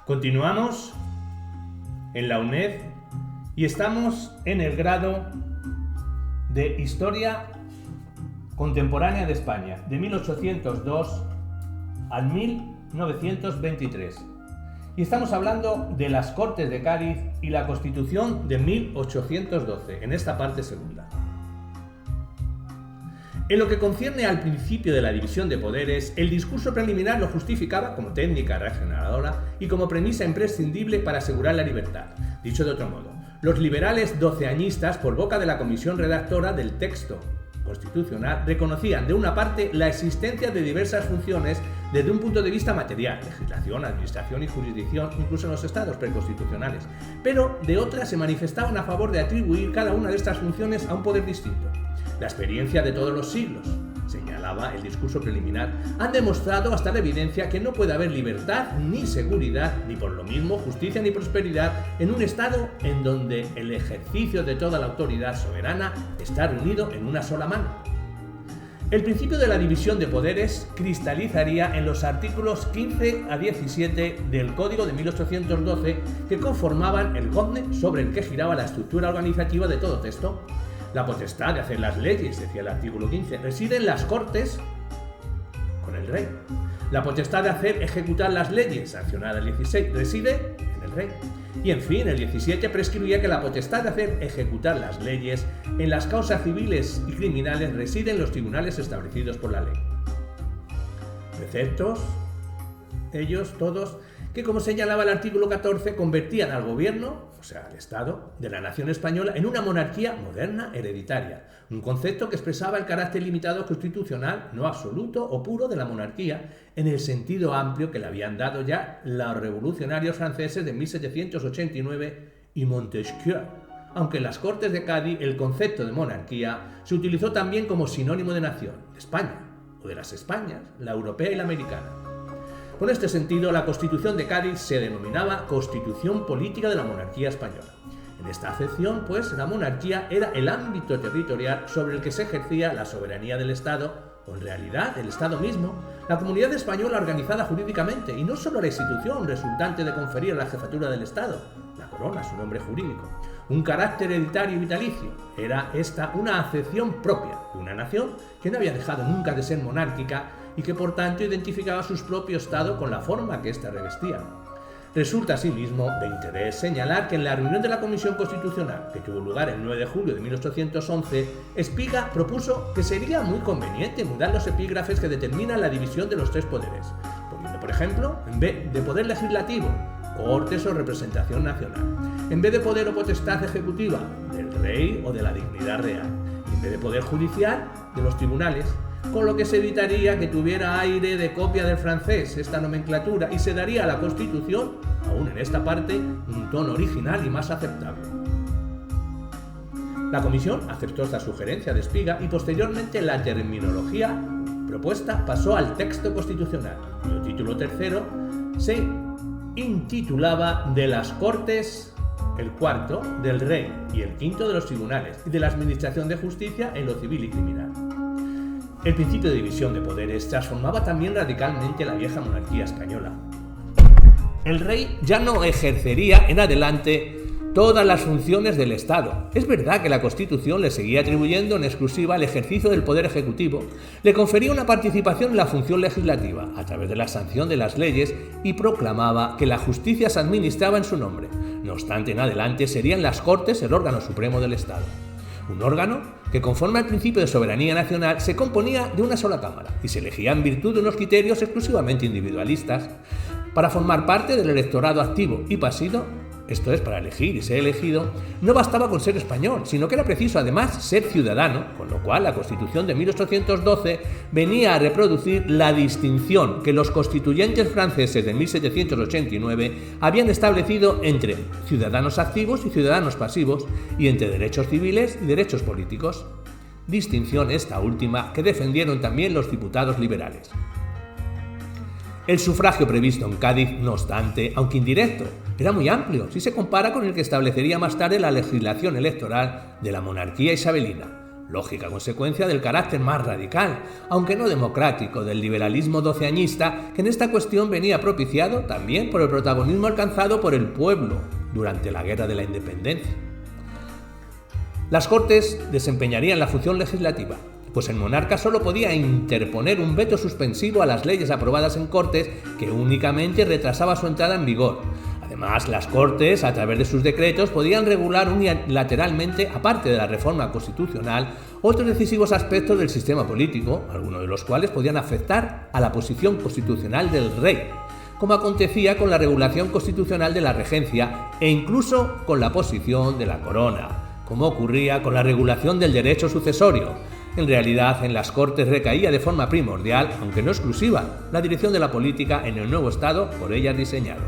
Continuamos en la UNED y estamos en el grado de Historia Contemporánea de España, de 1802 al 1923. Y estamos hablando de las Cortes de Cádiz y la Constitución de 1812, en esta parte segunda. En lo que concierne al principio de la división de poderes, el discurso preliminar lo justificaba como técnica regeneradora y como premisa imprescindible para asegurar la libertad. Dicho de otro modo, los liberales doceañistas, por boca de la comisión redactora del texto constitucional, reconocían de una parte la existencia de diversas funciones desde un punto de vista material, legislación, administración y jurisdicción, incluso en los estados preconstitucionales, pero de otra se manifestaban a favor de atribuir cada una de estas funciones a un poder distinto. La experiencia de todos los siglos, señalaba el discurso preliminar, han demostrado hasta la evidencia que no puede haber libertad ni seguridad, ni por lo mismo justicia ni prosperidad en un Estado en donde el ejercicio de toda la autoridad soberana está reunido en una sola mano. El principio de la división de poderes cristalizaría en los artículos 15 a 17 del Código de 1812 que conformaban el gozne sobre el que giraba la estructura organizativa de todo texto. La potestad de hacer las leyes, decía el artículo 15, reside en las Cortes con el rey. La potestad de hacer ejecutar las leyes, sancionada el 16, reside en el rey. Y en fin, el 17 prescribía que la potestad de hacer ejecutar las leyes en las causas civiles y criminales reside en los tribunales establecidos por la ley. Preceptos, ellos todos, que como señalaba el artículo 14, convertían al gobierno, o sea, al Estado, de la nación española en una monarquía moderna hereditaria, un concepto que expresaba el carácter limitado constitucional, no absoluto o puro, de la monarquía, en el sentido amplio que le habían dado ya los revolucionarios franceses de 1789 y Montesquieu, aunque en las Cortes de Cádiz el concepto de monarquía se utilizó también como sinónimo de nación, España, o de las Españas, la europea y la americana. Con este sentido, la Constitución de Cádiz se denominaba Constitución Política de la Monarquía Española. En esta acepción, pues, la monarquía era el ámbito territorial sobre el que se ejercía la soberanía del Estado, o en realidad el Estado mismo, la comunidad española organizada jurídicamente, y no solo la institución resultante de conferir la jefatura del Estado, la corona, su nombre jurídico, un carácter hereditario y vitalicio. Era esta una acepción propia de una nación que no había dejado nunca de ser monárquica y que por tanto identificaba su propio Estado con la forma que ésta revestía. Resulta asimismo de interés señalar que en la reunión de la Comisión Constitucional, que tuvo lugar el 9 de julio de 1811, Espiga propuso que sería muy conveniente mudar los epígrafes que determinan la división de los tres poderes, poniendo, por ejemplo, en vez de poder legislativo, Cortes o representación nacional, en vez de poder o potestad ejecutiva, del rey o de la dignidad real, y en vez de poder judicial, de los tribunales, con lo que se evitaría que tuviera aire de copia del francés esta nomenclatura y se daría a la Constitución, aún en esta parte, un tono original y más aceptable. La Comisión aceptó esta sugerencia de Espiga y posteriormente la terminología propuesta pasó al texto constitucional y el título tercero se intitulaba de las Cortes, el cuarto del Rey y el quinto de los tribunales y de la Administración de Justicia en lo civil y criminal. El principio de división de poderes transformaba también radicalmente la vieja monarquía española. El rey ya no ejercería en adelante todas las funciones del Estado. Es verdad que la Constitución le seguía atribuyendo en exclusiva el ejercicio del poder ejecutivo, le confería una participación en la función legislativa a través de la sanción de las leyes y proclamaba que la justicia se administraba en su nombre. No obstante, en adelante serían las Cortes el órgano supremo del Estado. Un órgano que, conforme al principio de soberanía nacional, se componía de una sola cámara y se elegía en virtud de unos criterios exclusivamente individualistas. Para formar parte del electorado activo y pasivo, esto es, para elegir y ser elegido, no bastaba con ser español, sino que era preciso además ser ciudadano, con lo cual la Constitución de 1812 venía a reproducir la distinción que los constituyentes franceses de 1789 habían establecido entre ciudadanos activos y ciudadanos pasivos, y entre derechos civiles y derechos políticos. Distinción esta última que defendieron también los diputados liberales. El sufragio previsto en Cádiz, no obstante, aunque indirecto, era muy amplio si se compara con el que establecería más tarde la legislación electoral de la monarquía isabelina. lógica consecuencia del carácter más radical, aunque no democrático, del liberalismo doceañista, que en esta cuestión venía propiciado también por el protagonismo alcanzado por el pueblo durante la Guerra de la Independencia. Las Cortes desempeñarían la función legislativa, pues el monarca solo podía interponer un veto suspensivo a las leyes aprobadas en Cortes que únicamente retrasaba su entrada en vigor. Además, las Cortes, a través de sus decretos, podían regular unilateralmente, aparte de la reforma constitucional, otros decisivos aspectos del sistema político, algunos de los cuales podían afectar a la posición constitucional del rey, como acontecía con la regulación constitucional de la regencia e incluso con la posición de la corona, como ocurría con la regulación del derecho sucesorio. En realidad, en las Cortes recaía de forma primordial, aunque no exclusiva, la dirección de la política en el nuevo Estado por ellas diseñado.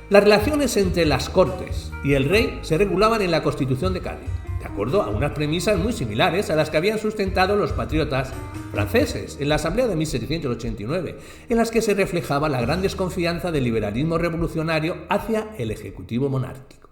Las relaciones entre las Cortes y el rey se regulaban en la Constitución de Cádiz, de acuerdo a unas premisas muy similares a las que habían sustentado los patriotas franceses en la Asamblea de 1789, en las que se reflejaba la gran desconfianza del liberalismo revolucionario hacia el Ejecutivo monárquico.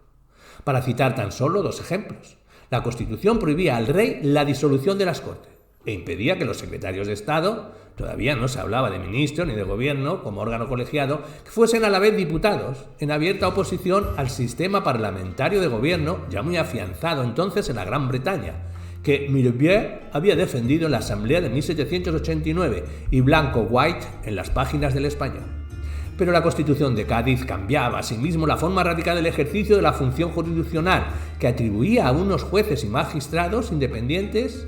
Para citar tan solo dos ejemplos, la Constitución prohibía al rey la disolución de las Cortes e impedía que los secretarios de Estado, todavía no se hablaba de ministro ni de gobierno como órgano colegiado, que fuesen a la vez diputados, en abierta oposición al sistema parlamentario de gobierno ya muy afianzado entonces en la Gran Bretaña, que Mirabeau había defendido en la Asamblea de 1789 y Blanco White en las páginas del Español. Pero la Constitución de Cádiz cambiaba asimismo la forma radical del ejercicio de la función jurisdiccional, que atribuía a unos jueces y magistrados independientes.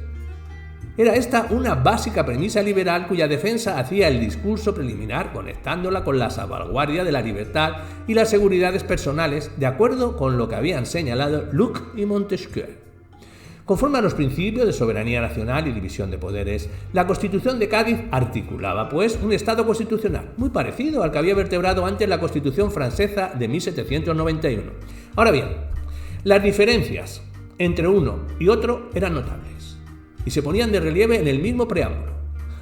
Era esta una básica premisa liberal cuya defensa hacía el discurso preliminar, conectándola con la salvaguardia de la libertad y las seguridades personales, de acuerdo con lo que habían señalado Locke y Montesquieu. Conforme a los principios de soberanía nacional y división de poderes, la Constitución de Cádiz articulaba, pues, un Estado constitucional, muy parecido al que había vertebrado antes la Constitución francesa de 1791. Ahora bien, las diferencias entre uno y otro eran notables y se ponían de relieve en el mismo preámbulo.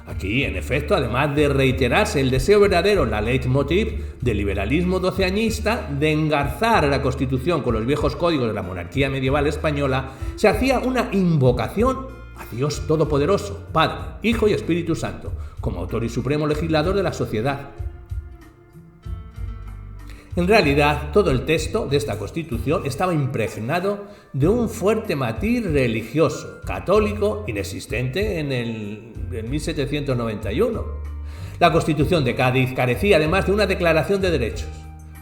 Aquí, en efecto, además de reiterarse el deseo verdadero, la leitmotiv del liberalismo doceañista de engarzar la Constitución con los viejos códigos de la monarquía medieval española, se hacía una invocación a Dios Todopoderoso, Padre, Hijo y Espíritu Santo, como autor y supremo legislador de la sociedad. En realidad, todo el texto de esta Constitución estaba impregnado de un fuerte matiz religioso, católico, inexistente en 1791. La Constitución de Cádiz carecía además de una declaración de derechos.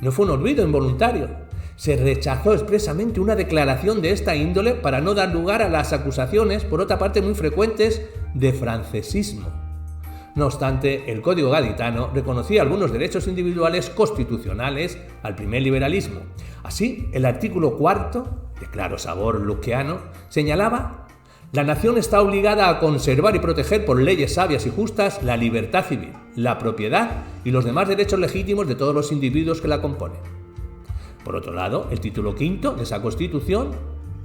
No fue un olvido involuntario. Se rechazó expresamente una declaración de esta índole para no dar lugar a las acusaciones, por otra parte muy frecuentes, de francesismo. No obstante, el Código Gaditano reconocía algunos derechos individuales constitucionales al primer liberalismo. Así, el artículo 4, de claro sabor lockeano, señalaba: la nación está obligada a conservar y proteger por leyes sabias y justas la libertad civil, la propiedad y los demás derechos legítimos de todos los individuos que la componen. Por otro lado, el título quinto de esa Constitución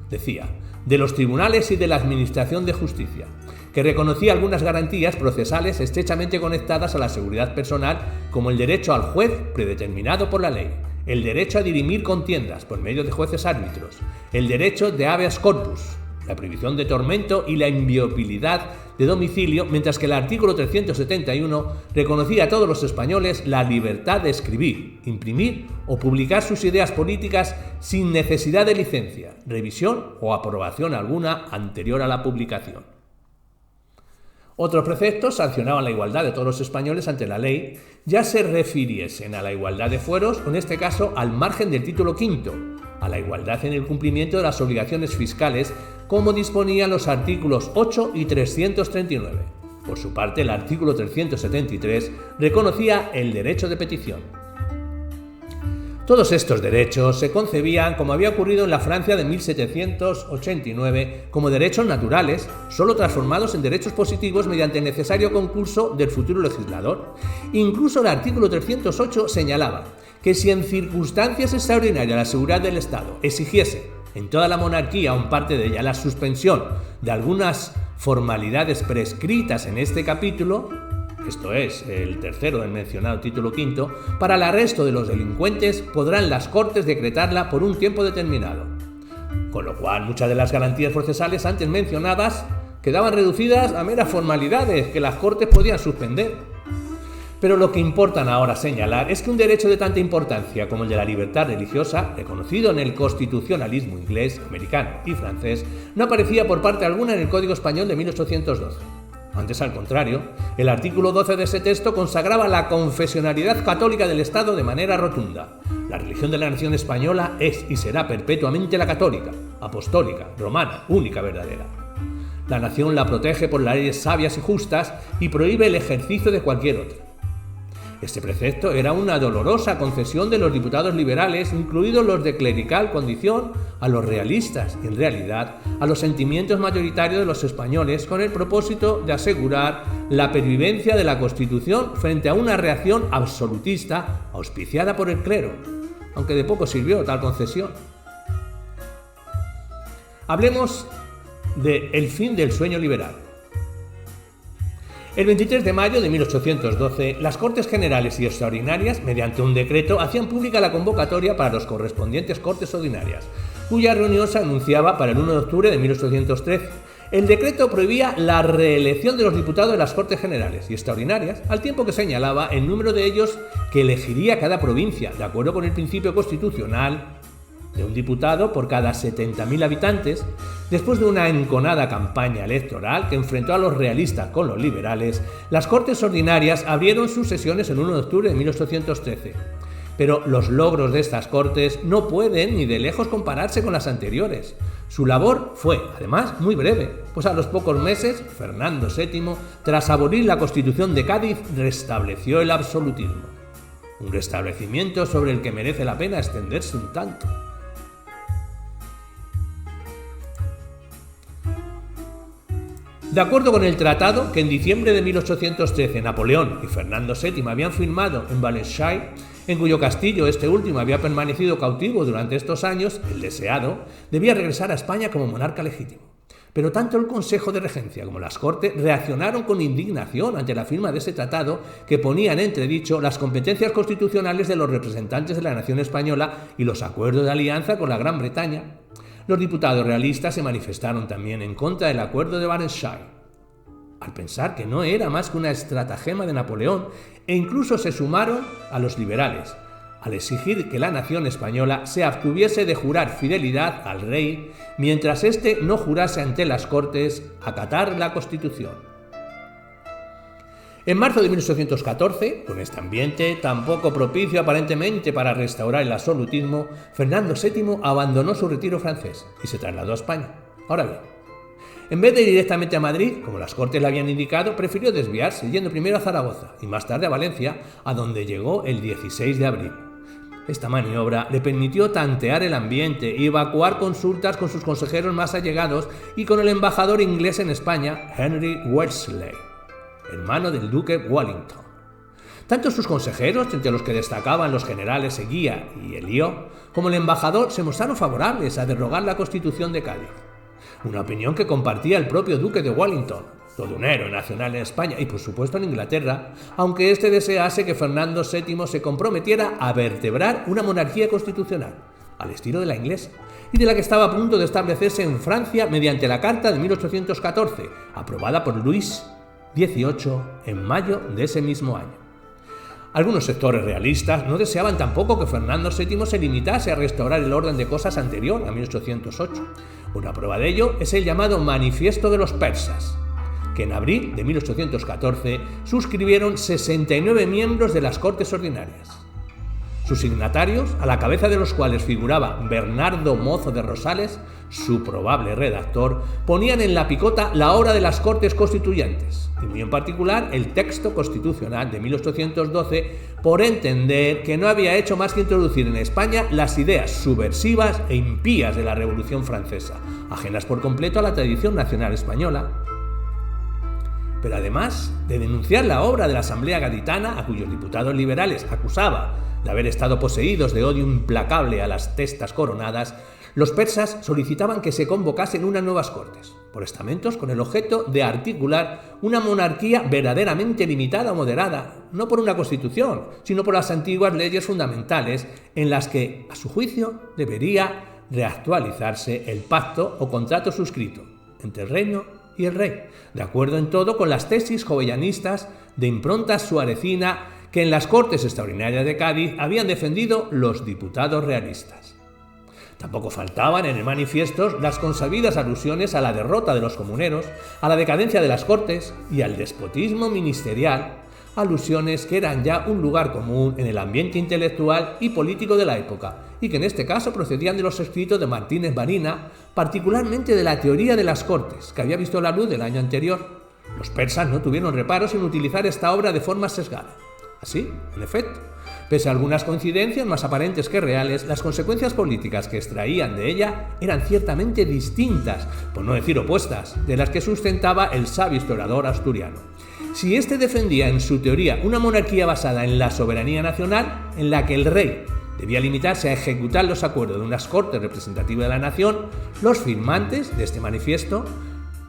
decía: de los tribunales y de la administración de justicia, que reconocía algunas garantías procesales estrechamente conectadas a la seguridad personal, como el derecho al juez predeterminado por la ley, el derecho a dirimir contiendas por medio de jueces árbitros, el derecho de habeas corpus, la prohibición de tormento y la inviolabilidad de domicilio, mientras que el artículo 371 reconocía a todos los españoles la libertad de escribir, imprimir o publicar sus ideas políticas sin necesidad de licencia, revisión o aprobación alguna anterior a la publicación. Otros preceptos sancionaban la igualdad de todos los españoles ante la ley, ya se refiriesen a la igualdad de fueros o en este caso al margen del título quinto, a la igualdad en el cumplimiento de las obligaciones fiscales, como disponían los artículos 8 y 339. Por su parte, el artículo 373 reconocía el derecho de petición. Todos estos derechos se concebían, como había ocurrido en la Francia de 1789, como derechos naturales, solo transformados en derechos positivos mediante el necesario concurso del futuro legislador. Incluso el artículo 308 señalaba que si en circunstancias extraordinarias la seguridad del Estado exigiese en toda la monarquía, o en parte de ella, la suspensión de algunas formalidades prescritas en este capítulo, esto es, el tercero del mencionado título quinto, para el arresto de los delincuentes podrán las Cortes decretarla por un tiempo determinado. con lo cual muchas de las garantías procesales antes mencionadas quedaban reducidas a meras formalidades que las Cortes podían suspender. Pero lo que importa ahora señalar es que un derecho de tanta importancia como el de la libertad religiosa, reconocido en el constitucionalismo inglés, americano y francés, no aparecía por parte alguna en el Código Español de 1812. Antes, al contrario, el artículo 12 de ese texto consagraba la confesionalidad católica del Estado de manera rotunda. La religión de la nación española es y será perpetuamente la católica, apostólica, romana, única, verdadera. La nación la protege por las leyes sabias y justas y prohíbe el ejercicio de cualquier otra. Este precepto era una dolorosa concesión de los diputados liberales, incluidos los de clerical condición, a los realistas y, en realidad, a los sentimientos mayoritarios de los españoles, con el propósito de asegurar la pervivencia de la Constitución frente a una reacción absolutista auspiciada por el clero, aunque de poco sirvió tal concesión. Hablemos de el fin del sueño liberal. El 23 de mayo de 1812, las Cortes Generales y Extraordinarias, mediante un decreto, hacían pública la convocatoria para las correspondientes Cortes Ordinarias, cuya reunión se anunciaba para el 1 de octubre de 1813. El decreto prohibía la reelección de los diputados de las Cortes Generales y Extraordinarias, al tiempo que señalaba el número de ellos que elegiría cada provincia, de acuerdo con el principio constitucional de un diputado por cada 70.000 habitantes. Después de una enconada campaña electoral que enfrentó a los realistas con los liberales, las Cortes Ordinarias abrieron sus sesiones el 1 de octubre de 1813. Pero los logros de estas Cortes no pueden ni de lejos compararse con las anteriores. Su labor fue, además, muy breve, pues a los pocos meses, Fernando VII, tras abolir la Constitución de Cádiz, restableció el absolutismo. Un restablecimiento sobre el que merece la pena extenderse un tanto. De acuerdo con el tratado que en diciembre de 1813 Napoleón y Fernando VII habían firmado en Wallenstein, en cuyo castillo este último había permanecido cautivo durante estos años, el deseado debía regresar a España como monarca legítimo. Pero tanto el Consejo de Regencia como las Cortes reaccionaron con indignación ante la firma de ese tratado que ponía en entredicho las competencias constitucionales de los representantes de la nación española y los acuerdos de alianza con la Gran Bretaña. Los diputados realistas se manifestaron también en contra del acuerdo de Wallenstein, al pensar que no era más que una estratagema de Napoleón, e incluso se sumaron a los liberales, al exigir que la nación española se abstuviese de jurar fidelidad al rey mientras éste no jurase ante las Cortes acatar la Constitución. En marzo de 1814, con este ambiente tan poco propicio aparentemente para restaurar el absolutismo, Fernando VII abandonó su retiro francés y se trasladó a España. Ahora bien, en vez de ir directamente a Madrid, como las Cortes le habían indicado, prefirió desviarse, yendo primero a Zaragoza y más tarde a Valencia, a donde llegó el 16 de abril. Esta maniobra le permitió tantear el ambiente y evacuar consultas con sus consejeros más allegados y con el embajador inglés en España, Henry Wellesley, hermano del duque Wellington. Tanto sus consejeros, entre los que destacaban los generales Eguía y Elió, como el embajador se mostraron favorables a derogar la Constitución de Cádiz. Una opinión que compartía el propio duque de Wellington, todo un héroe nacional en España y por supuesto en Inglaterra, aunque éste desease que Fernando VII se comprometiera a vertebrar una monarquía constitucional, al estilo de la inglesa, y de la que estaba a punto de establecerse en Francia mediante la Carta de 1814, aprobada por Luis XVIII en mayo de ese mismo año. Algunos sectores realistas no deseaban tampoco que Fernando VII se limitase a restaurar el orden de cosas anterior a 1808. Una prueba de ello es el llamado Manifiesto de los Persas, que en abril de 1814 suscribieron 69 miembros de las Cortes Ordinarias. Sus signatarios, a la cabeza de los cuales figuraba Bernardo Mozo de Rosales, su probable redactor, ponían en la picota la obra de las Cortes Constituyentes, y muy en particular el texto constitucional de 1812, por entender que no había hecho más que introducir en España las ideas subversivas e impías de la Revolución Francesa, ajenas por completo a la tradición nacional española. Pero además de denunciar la obra de la Asamblea Gaditana, a cuyos diputados liberales acusaba de haber estado poseídos de odio implacable a las testas coronadas, los persas solicitaban que se convocasen unas nuevas cortes, por estamentos, con el objeto de articular una monarquía verdaderamente limitada o moderada, no por una constitución, sino por las antiguas leyes fundamentales en las que, a su juicio, debería reactualizarse el pacto o contrato suscrito entre el reino y el rey, de acuerdo en todo con las tesis jovellanistas de impronta suarecina que en las Cortes Extraordinarias de Cádiz habían defendido los diputados realistas. Tampoco faltaban en el manifiesto las consabidas alusiones a la derrota de los comuneros, a la decadencia de las Cortes y al despotismo ministerial, alusiones que eran ya un lugar común en el ambiente intelectual y político de la época, y que en este caso procedían de los escritos de Martínez Barina, particularmente de la teoría de las Cortes, que había visto la luz del año anterior. Los persas no tuvieron reparos en utilizar esta obra de forma sesgada. Así, en efecto, pese a algunas coincidencias más aparentes que reales, las consecuencias políticas que extraían de ella eran ciertamente distintas, por no decir opuestas, de las que sustentaba el sabio historiador asturiano. Si éste defendía en su teoría una monarquía basada en la soberanía nacional, en la que el rey debía limitarse a ejecutar los acuerdos de unas cortes representativas de la nación, los firmantes de este manifiesto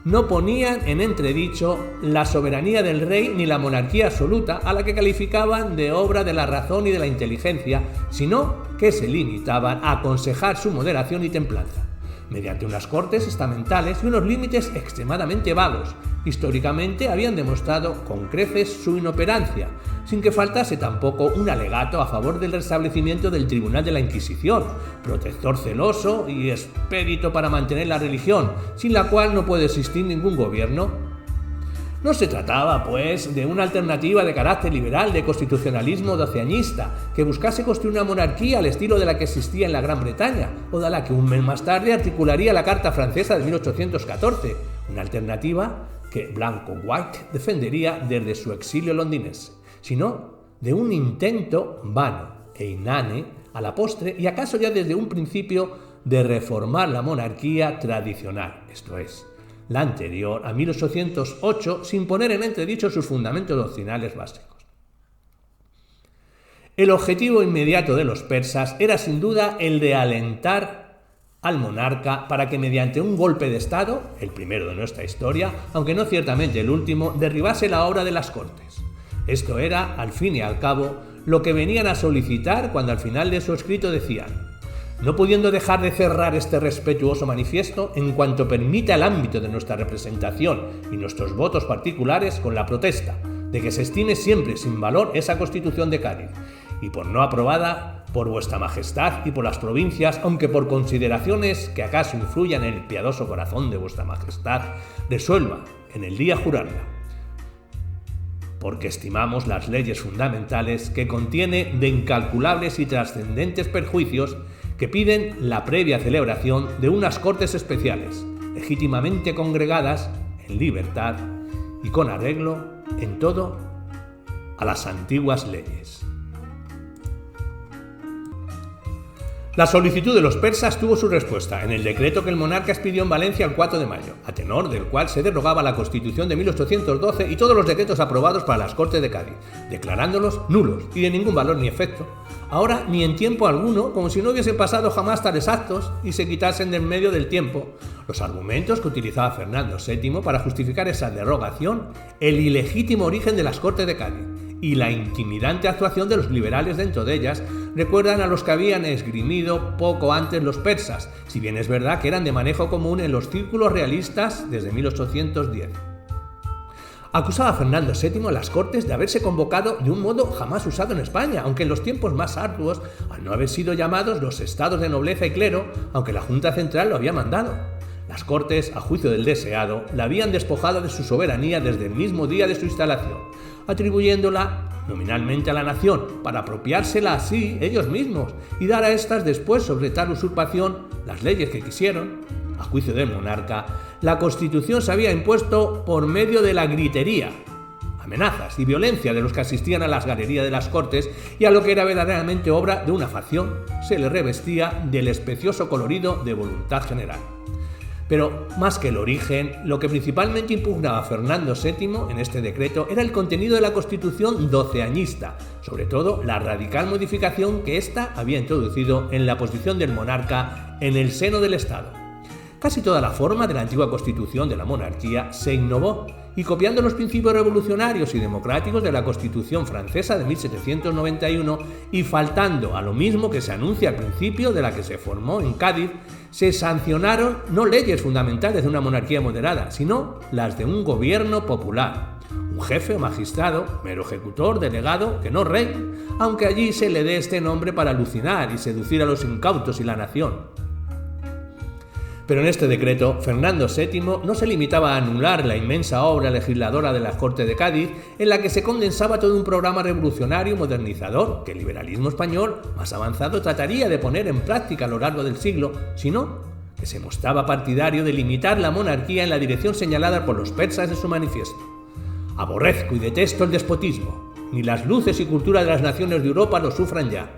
no ponían en entredicho la soberanía del rey ni la monarquía absoluta, a la que calificaban de obra de la razón y de la inteligencia, sino que se limitaban a aconsejar su moderación y templanza, mediante unas cortes estamentales y unos límites extremadamente vagos. Históricamente habían demostrado con creces su inoperancia, sin que faltase tampoco un alegato a favor del restablecimiento del Tribunal de la Inquisición, protector celoso y expedito para mantener la religión, sin la cual no puede existir ningún gobierno. No se trataba, pues, de una alternativa de carácter liberal de constitucionalismo doceañista, que buscase construir una monarquía al estilo de la que existía en la Gran Bretaña, o de la que un mes más tarde articularía la Carta Francesa de 1814, una alternativa que Blanco-White defendería desde su exilio londinense, sino de un intento vano e inane a la postre y acaso ya desde un principio de reformar la monarquía tradicional, esto es, la anterior a 1808, sin poner en entredicho sus fundamentos doctrinales básicos. El objetivo inmediato de los persas era sin duda el de alentar al monarca para que mediante un golpe de estado, el primero de nuestra historia, aunque no ciertamente el último, derribase la obra de las Cortes. Esto era, al fin y al cabo, lo que venían a solicitar cuando al final de su escrito decían: no pudiendo dejar de cerrar este respetuoso manifiesto en cuanto permita el ámbito de nuestra representación y nuestros votos particulares con la protesta de que se estime siempre sin valor esa Constitución de Cádiz y por no aprobada por vuestra majestad y por las provincias, aunque por consideraciones que acaso influyan en el piadoso corazón de vuestra majestad, resuelva en el día jurarla, porque estimamos las leyes fundamentales que contiene de incalculables y trascendentes perjuicios que piden la previa celebración de unas Cortes especiales, legítimamente congregadas en libertad y con arreglo en todo a las antiguas leyes. La solicitud de los persas tuvo su respuesta en el decreto que el monarca expidió en Valencia el 4 de mayo, a tenor del cual se derogaba la Constitución de 1812 y todos los decretos aprobados para las Cortes de Cádiz, declarándolos nulos y de ningún valor ni efecto, ahora ni en tiempo alguno, como si no hubiesen pasado jamás tales actos y se quitasen de en medio del tiempo los argumentos que utilizaba Fernando VII para justificar esa derogación, el ilegítimo origen de las Cortes de Cádiz y la intimidante actuación de los liberales dentro de ellas recuerdan a los que habían esgrimido poco antes los persas, si bien es verdad que eran de manejo común en los círculos realistas desde 1810. Acusaba a Fernando VII a las Cortes de haberse convocado de un modo jamás usado en España, aunque en los tiempos más arduos, al no haber sido llamados los estados de nobleza y clero, aunque la Junta Central lo había mandado. Las Cortes, a juicio del deseado, la habían despojado de su soberanía desde el mismo día de su instalación, atribuyéndola nominalmente a la nación, para apropiársela así ellos mismos y dar a estas después, sobre tal usurpación, las leyes que quisieron. A juicio del monarca, la Constitución se había impuesto por medio de la gritería, amenazas y violencia de los que asistían a las galerías de las Cortes, y a lo que era verdaderamente obra de una facción se le revestía del especioso colorido de voluntad general. Pero, más que el origen, lo que principalmente impugnaba a Fernando VII en este decreto era el contenido de la Constitución doceañista, sobre todo la radical modificación que ésta había introducido en la posición del monarca en el seno del Estado. Casi toda la forma de la antigua Constitución de la monarquía se innovó y copiando los principios revolucionarios y democráticos de la Constitución francesa de 1791 y faltando a lo mismo que se anuncia al principio de la que se formó en Cádiz, se sancionaron no leyes fundamentales de una monarquía moderada, sino las de un gobierno popular. Un jefe o magistrado, mero ejecutor, delegado, que no rey, aunque allí se le dé este nombre para alucinar y seducir a los incautos y la nación. Pero en este decreto, Fernando VII no se limitaba a anular la inmensa obra legisladora de la Corte de Cádiz, en la que se condensaba todo un programa revolucionario y modernizador que el liberalismo español más avanzado trataría de poner en práctica a lo largo del siglo, sino que se mostraba partidario de limitar la monarquía en la dirección señalada por los persas en su manifiesto. Aborrezco y detesto el despotismo. Ni las luces y cultura de las naciones de Europa lo sufran ya.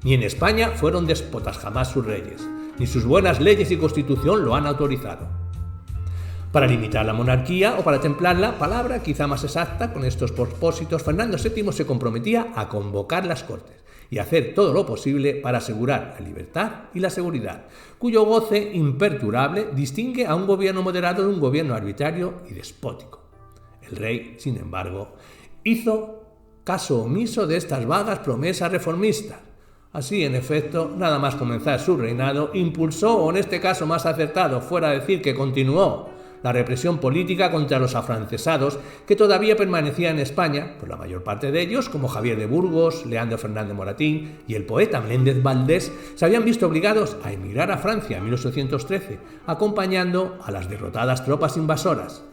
Ni en España fueron déspotas jamás sus reyes, ni sus buenas leyes y constitución lo han autorizado. Para limitar la monarquía o para templarla, palabra quizá más exacta, con estos propósitos, Fernando VII se comprometía a convocar las Cortes y hacer todo lo posible para asegurar la libertad y la seguridad, cuyo goce imperturbable distingue a un gobierno moderado de un gobierno arbitrario y despótico. El rey, sin embargo, hizo caso omiso de estas vagas promesas reformistas. Así, en efecto, nada más comenzar su reinado, impulsó, o en este caso más acertado fuera decir que continuó, la represión política contra los afrancesados que todavía permanecían en España, por la mayor parte de ellos, como Javier de Burgos, Leandro Fernández Moratín y el poeta Menéndez Valdés, se habían visto obligados a emigrar a Francia en 1813, acompañando a las derrotadas tropas invasoras.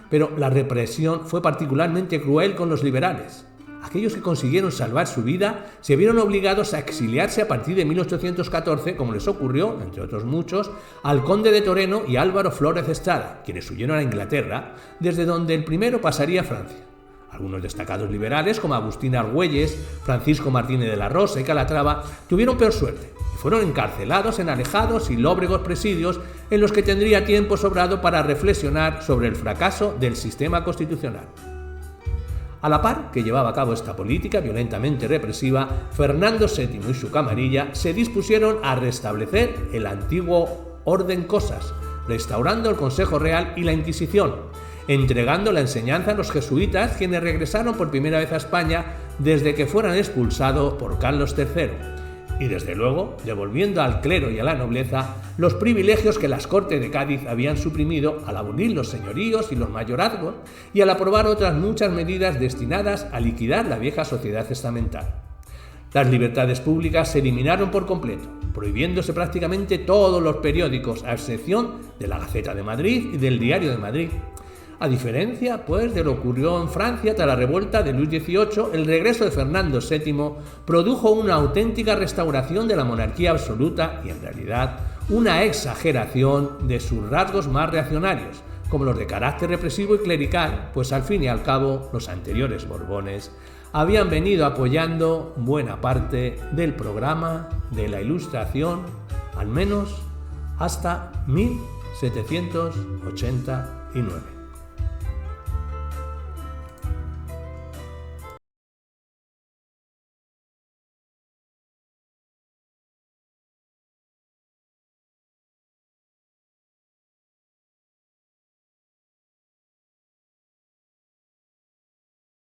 Pero la represión fue particularmente cruel con los liberales. Aquellos que consiguieron salvar su vida se vieron obligados a exiliarse a partir de 1814, como les ocurrió, entre otros muchos, al conde de Toreno y Álvaro Flórez Estrada, quienes huyeron a Inglaterra, desde donde el primero pasaría a Francia. Algunos destacados liberales, como Agustín Argüelles, Francisco Martínez de la Rosa y Calatrava, tuvieron peor suerte y fueron encarcelados en alejados y lóbregos presidios en los que tendría tiempo sobrado para reflexionar sobre el fracaso del sistema constitucional. A la par que llevaba a cabo esta política violentamente represiva, Fernando VII y su camarilla se dispusieron a restablecer el antiguo orden cosas, restaurando el Consejo Real y la Inquisición, entregando la enseñanza a los jesuitas, quienes regresaron por primera vez a España desde que fueran expulsados por Carlos III, y desde luego devolviendo al clero y a la nobleza los privilegios que las Cortes de Cádiz habían suprimido al abolir los señoríos y los mayorazgos y al aprobar otras muchas medidas destinadas a liquidar la vieja sociedad estamental. Las libertades públicas se eliminaron por completo, prohibiéndose prácticamente todos los periódicos, a excepción de la Gaceta de Madrid y del Diario de Madrid. A diferencia, pues, de lo que ocurrió en Francia tras la revuelta de Luis XVIII, el regreso de Fernando VII produjo una auténtica restauración de la monarquía absoluta y, en realidad, una exageración de sus rasgos más reaccionarios, como los de carácter represivo y clerical, pues al fin y al cabo los anteriores Borbones habían venido apoyando buena parte del programa de la Ilustración, al menos hasta 1789.